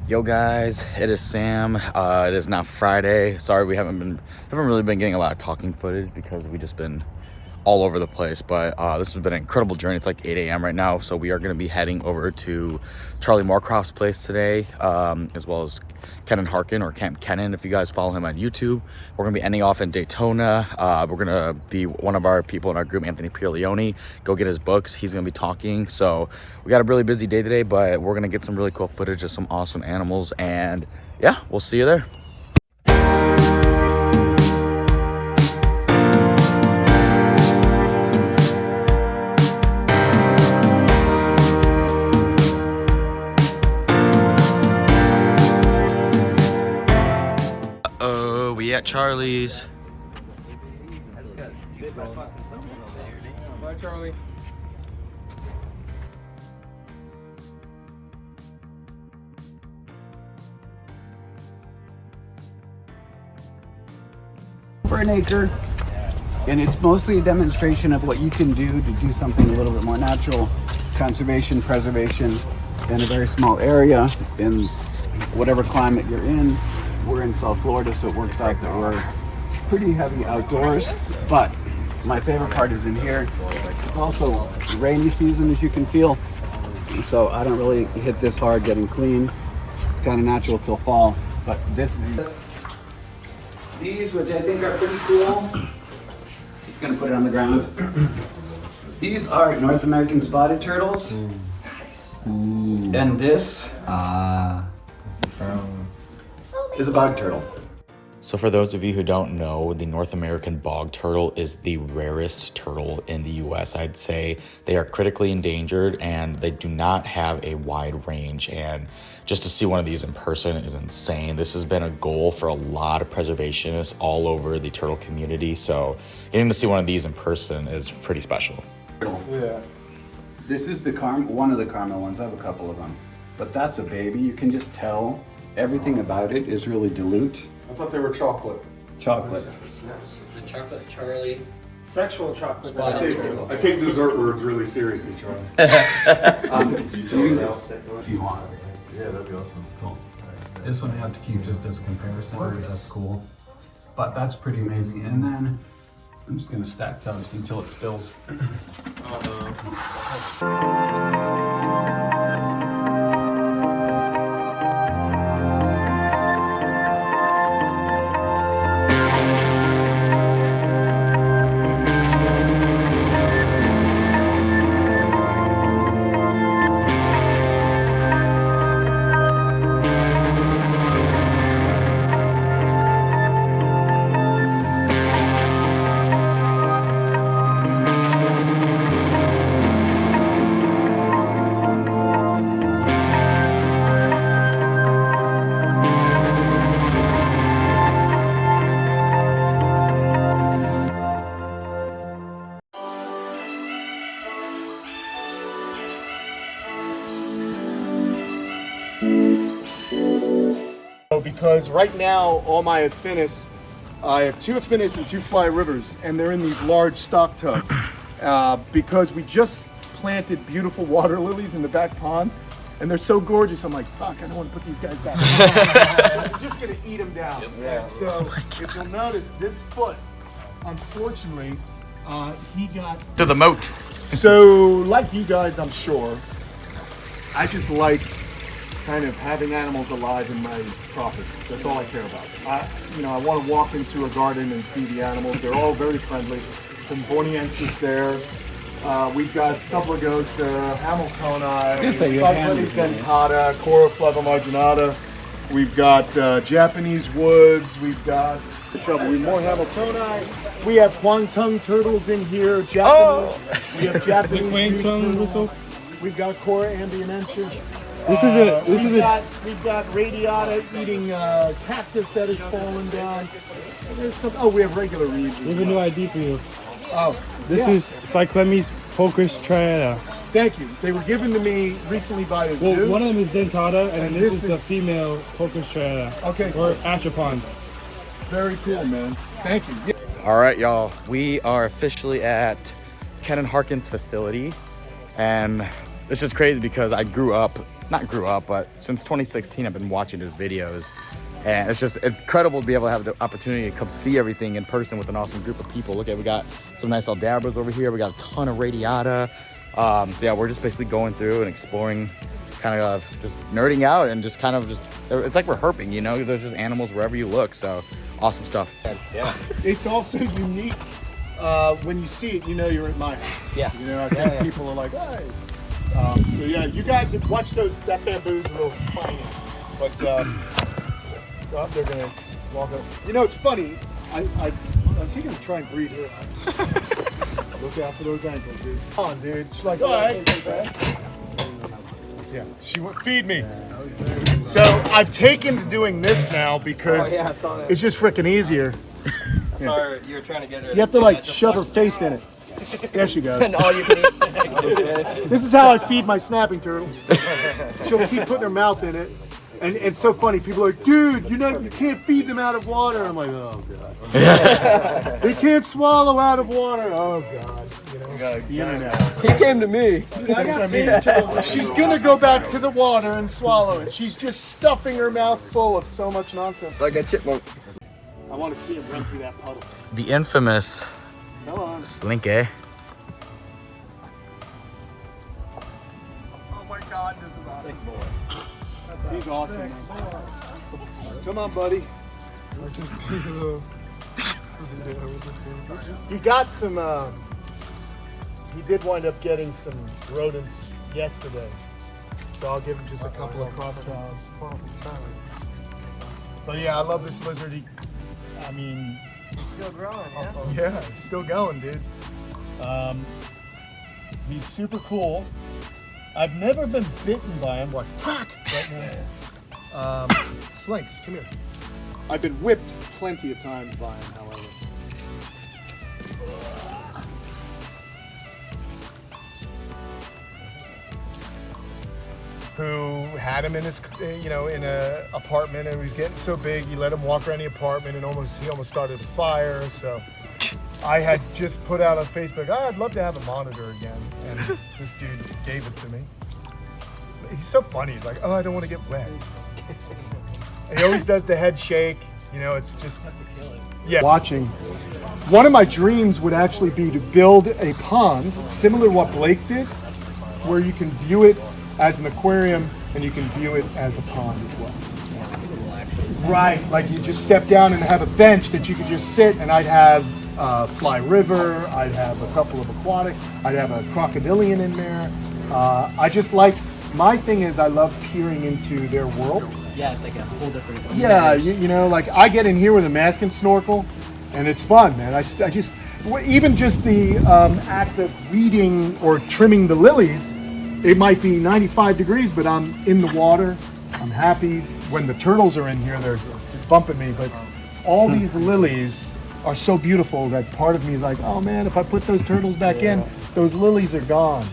Yo guys, it is Sam. It is now Friday. Sorry we haven't really been getting a lot of talking footage because we just been all over the place, but this has been an incredible journey. It's like 8 a.m. right now, so we are going to be heading over to Charlie Moorcroft's place today, as well as Kenan Harkin, or Kamp Kenan if you guys follow him on YouTube. We're going to be ending off in Daytona. We're going to be one of our people in our group, Anthony Pierleone, go get his books. He's going to be talking, so we got a really busy day today, but we're going to get some really cool footage of some awesome animals, and yeah, we'll see you there. We at Charlie's. Bye, Charlie. For an acre, and it's mostly a demonstration of what you can do to do something a little bit more natural, conservation, preservation, in a very small area in whatever climate you're in. We're in South Florida, so it works out that we're pretty heavy outdoors, but my favorite part is in here. It's also rainy season, as you can feel, so I don't really hit this hard getting clean. It's kind of natural till fall, but this is these, which I think are pretty cool. Just gonna put it on the ground. These are North American spotted turtles. And this is a bog turtle. So for those of you who don't know, the North American bog turtle is the rarest turtle in the US. I'd say they are critically endangered and they do not have a wide range, and just to see one of these in person is insane. This has been a goal for a lot of preservationists all over the turtle community, so getting to see one of these in person is pretty special. Yeah. This is the one of the caramel ones. I have a couple of them, but that's a baby. You can just tell everything about it is really dilute. I thought they were chocolate. Chocolate. The chocolate Charlie. Sexual chocolate. Spotted turtle. I take dessert words really seriously, Charlie. If you want. Yeah, that'd be awesome. Cool. This one I have to keep just as a comparison because that's cool. But that's pretty amazing. And then I'm just gonna stack tubs until it spills. Because right now, all my Affinis, I have 2 Affinis and 2 Fly Rivers, and they're in these large stock tubs. Because we just planted beautiful water lilies in the back pond, and they're so gorgeous. I'm like, fuck, I don't want to put these guys back. I'm just gonna eat them down. Yeah. So if you'll notice, this foot, unfortunately, he got To the moat. So, like you guys, I'm sure, I just like kind of having animals alive in my property. That's all I care about. I want to walk into a garden and see the animals. They're all very friendly. Some Borneensis there. We've got Sublegosa, Hamiltoni, Cyclones dentata, Corofleva marginata. We've got Japanese woods. We've got more Hamiltoni. We have Kwangtung turtles in here. Japanese. We have Japanese turtles. We've got Cora ambienensis. We've got radiata eating cactus that has fallen down. There's some. Oh, we have regular reeds. We have a new ID for you. Oh, This is Cyclemes pocus triada. Thank you. They were given to me recently by a zoo. Well, one of them is dentata, and then this is a female pocus triada. Okay. Or atropons. Very cool, man. Thank you. Yeah. All right, y'all, we are officially at Kenan Harkin's facility, and it's just crazy because I grew up not grew up, but since 2016, I've been watching his videos. And it's just incredible to be able to have the opportunity to come see everything in person with an awesome group of people. Look at, we got some nice Aldabras over here. We got a ton of radiata. So yeah, we're just basically going through and exploring, kind of just nerding out and just kind of just, it's like we're herping, you know, there's just animals wherever you look. So awesome stuff. Yeah. It's also unique. When you see it, you know you're at my house. Yeah. You know, I think people are like, hey. So yeah, you guys have watched that bamboo's a little spiny. But, they're gonna walk up. You know, it's funny. I was gonna try and breed her. Look out for those ankles, dude. Come on, dude. She's like, all right. Yeah, she would feed me. So I've taken to doing this now because it's just freaking easier. Sorry, you were trying to get her. You have to like shove her face in it. There she goes. And all you can eat. This is how I feed my snapping turtle. She'll keep putting her mouth in it. And it's so funny, people are like, dude, you can't feed them out of water. I'm like, oh God. They can't swallow out of water. Oh God. You know, He came to me. that's what I mean. She's gonna go back to the water and swallow it. She's just stuffing her mouth full of so much nonsense. Like a chipmunk. I want to see him run through that puddle. The infamous Come on. Slinky. Oh my God, this is awesome. He's awesome. Come on, buddy. He got some, he did wind up getting some rodents yesterday. So I'll give him just a couple of crocodiles. But yeah, I love this lizard. He's still growing, yeah? Yeah, he's still going, dude. He's super cool. I've never been bitten by him. What? Right now. Slinks, come here. I've been whipped plenty of times by him, however. Who had him in his, in a apartment, and he was getting so big, he let him walk around the apartment, and he almost started a fire. So I had just put out on Facebook, I'd love to have a monitor again, and this dude gave it to me. He's so funny. He's like, oh, I don't want to get wet. He always does the head shake. It's just, yeah. Watching. One of my dreams would actually be to build a pond, similar to what Blake did, where you can view it as an aquarium and you can view it as a pond as well. Right, like you just step down and have a bench that you could just sit, and I'd have Fly River, I'd have a couple of aquatics, I'd have a crocodilian in there. My thing is I love peering into their world. Yeah, it's like a whole different. Yeah, like I get in here with a mask and snorkel, and it's fun, man. Even just the act of weeding or trimming the lilies, it might be 95 degrees, but I'm in the water. I'm happy. When the turtles are in here, they're bumping me, but all these lilies are so beautiful that part of me is like, oh man, if I put those turtles back in, those lilies are gone.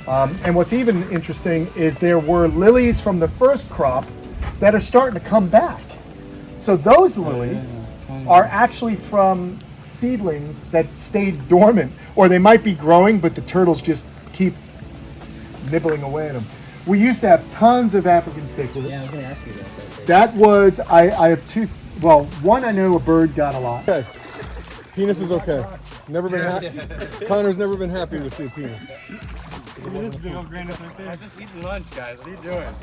And what's even interesting is there were lilies from the first crop that are starting to come back. So those lilies are actually from seedlings that stayed dormant, or they might be growing, but the turtles just keep nibbling away at them. We used to have tons of African cichlids. Yeah, I was going to ask you about that. That was, I have two, well, one I know a bird got a lot. Okay. Penis is okay. Never been happy. Connor's never been happy to see a penis. Look at this big old granite right there. I was just eating lunch, guys. What are you doing?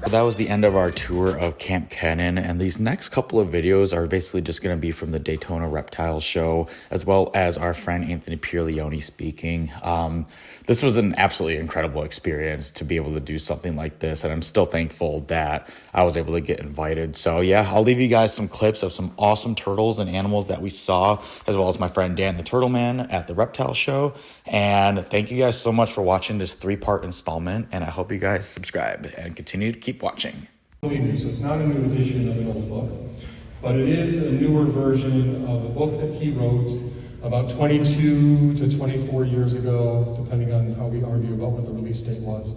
That was the end of our tour of Kamp Kenan, and these next couple of videos are basically just going to be from the Daytona Reptiles show, as well as our friend Anthony Pierleone speaking. This was an absolutely incredible experience to be able to do something like this, and I'm still thankful that I was able to get invited. So yeah, I'll leave you guys some clips of some awesome turtles and animals that we saw, as well as my friend Dan the Turtle Man at the Reptile show. And thank you guys so much for watching this 3-part installment, and I hope you guys subscribe and continue to keep watching. So it's not a new edition of an old book, but it is a newer version of a book that he wrote about 22 to 24 years ago, depending on how we argue about what the release date was,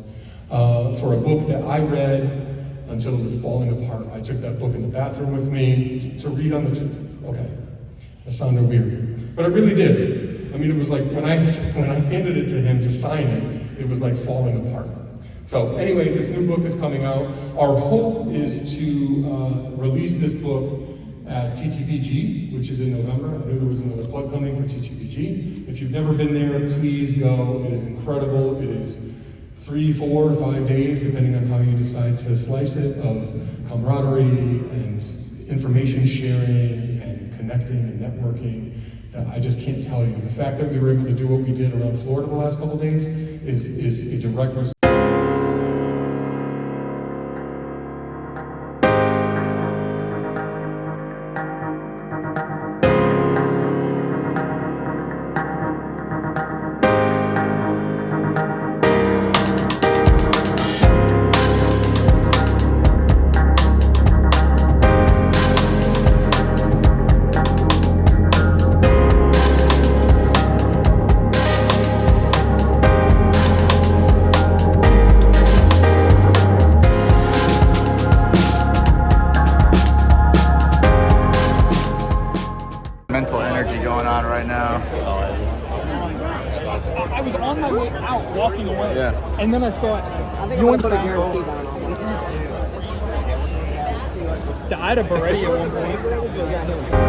for a book that I read until it was falling apart. I took that book in the bathroom with me to read on the, okay, that sounded weird, but it really did. I mean, it was like when I handed it to him to sign it, it was like falling apart. So anyway, this new book is coming out. Our hope is to release this book at TTPG, which is in November. I knew there was another plug coming for TTPG. If you've never been there, please go. It is incredible. It is 3, 4, 5 days, depending on how you decide to slice it, of camaraderie and information sharing and connecting and networking that I just can't tell you. The fact that we were able to do what we did around Florida the last couple of days is a direct result. Mental energy going on right now. I was on my way out, walking away. Yeah. And then I saw I'm gonna put a guarantee down on it. I had a Beretti at one point.